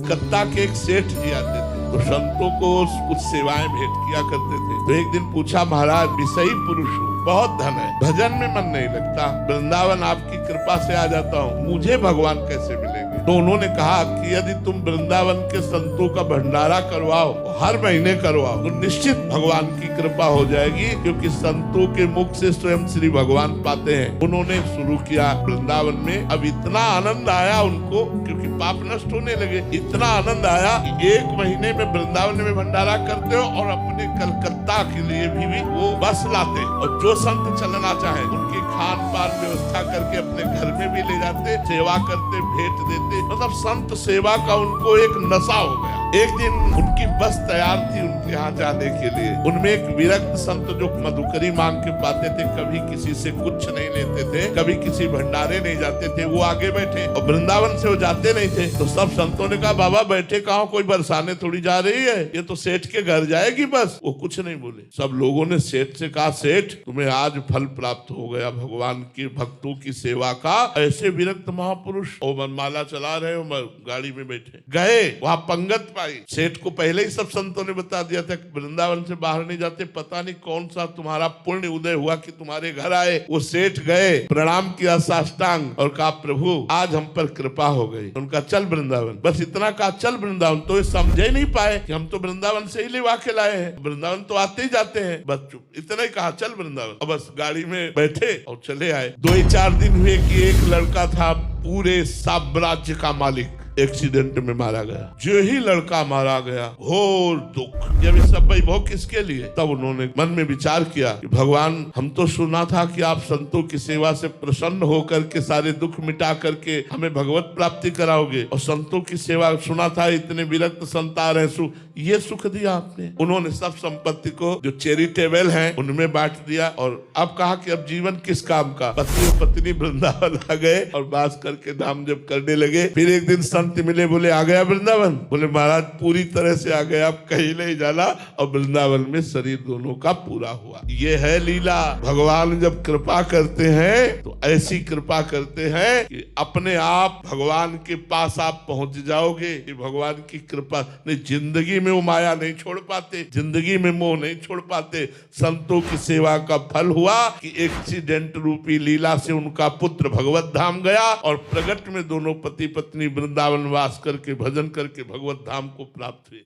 कलकत्ता के एक सेठ जी आते थे, तो संतों को कुछ सेवाएं भेंट किया करते थे। तो एक दिन पूछा, महाराज विषयी पुरुष हूँ, बहुत धन है, भजन में मन नहीं लगता, वृंदावन आपकी कृपा से आ जाता हूँ, मुझे भगवान कैसे मिलेंगे? तो उन्होंने कहा कि यदि तुम वृंदावन के संतों का भंडारा करवाओ, हर महीने करवाओ, तो निश्चित भगवान की कृपा हो जाएगी, क्योंकि संतों के मुख से स्वयं श्री भगवान पाते हैं। उन्होंने शुरू किया वृंदावन में। अब इतना आनंद आया उनको, क्योंकि पाप नष्ट होने लगे, इतना आनंद आया कि एक महीने में वृंदावन में भंडारा करते हो और अपने कलकत्ता के लिए भी वो बस लाते, और जो संत चलना चाहे उनकी खान पान व्यवस्था करके अपने घर में भी ले जाते, सेवा करते, भेंट देते। मतलब संत सेवा का उनको एक नशा हो गया। एक दिन उनकी बस तैयार थी उनके यहाँ जाने के लिए। उनमें एक विरक्त संत जो मधुकरी मांग के पाते थे, कभी किसी से कुछ नहीं लेते थे, कभी किसी भंडारे नहीं जाते थे, वो आगे बैठे, और वृंदावन से वो जाते नहीं थे। तो सब संतों ने कहा, बाबा बैठे कहाँ, कोई बरसाने थोड़ी जा रही है, ये तो सेठ के घर जाएगी बस। वो कुछ नहीं बोले। सब लोगों ने सेठ से कहा, सेठ तुम्हें आज फल प्राप्त हो गया भगवान के भक्तों की सेवा का। ऐसे विरक्त महापुरुष और मनमाला चला रहे हो, गाड़ी में बैठे गए, वहां पंगत पाई। सेठ को पहले ही सब संतों ने बता दिया था कि वृंदावन से बाहर नहीं जाते, पता नहीं कौन सा तुम्हारा पुण्य उदय हुआ कि तुम्हारे घर आए। वो सेठ गए, प्रणाम किया साष्टांग, और कहा, प्रभु आज हम पर कृपा हो गई। उनका चल वृंदावन, बस इतना कहा, चल वृंदावन। तो ये समझे नहीं पाए कि हम तो वृंदावन से ही लेवा के लाए हैं, वृंदावन तो आते ही जाते हैं, बस चुप, इतना ही कहा, चल वृंदावन। और बस गाड़ी में बैठे और चले आए। 2-4 दिन हुए कि एक लड़का था पूरे साम्राज्य का मालिक, एक्सीडेंट में मारा गया। जो ही लड़का मारा गया, घोर दुख। जब ये सब वैभव किसके लिए? तब उन्होंने मन में विचार किया कि भगवान, हम तो सुना था कि आप संतों की सेवा से प्रसन्न होकर के सारे दुख मिटा करके हमें भगवत प्राप्ति कराओगे, और संतों की सेवा सुना था इतने विरक्त संत आ रहे, ये सुख दिया आपने। उन्होंने सब संपत्ति को जो चैरिटेबल है उनमें बांट दिया, और अब कहा कि अब जीवन किस काम का। पति और पत्नी वृंदावन आ गए और बास करके नाम जप करने लगे। फिर एक दिन संत मिले, बोले आ गया वृंदावन? बोले महाराज पूरी तरह से आ गया, अब कहीं नहीं जाना। और वृंदावन में शरीर दोनों का पूरा हुआ। ये है लीला। भगवान जब कृपा करते हैं तो ऐसी कृपा करते हैं कि अपने आप भगवान के पास आप पहुंच जाओगे। ये भगवान की कृपा नहीं, जिंदगी में वो माया नहीं छोड़ पाते, जिंदगी में मोह नहीं छोड़ पाते। संतों की सेवा का फल हुआ कि एक्सीडेंट रूपी लीला से उनका पुत्र भगवत धाम गया, और प्रगट में दोनों पति पत्नी वृंदावन वास करके भजन करके भगवत धाम को प्राप्त हुए।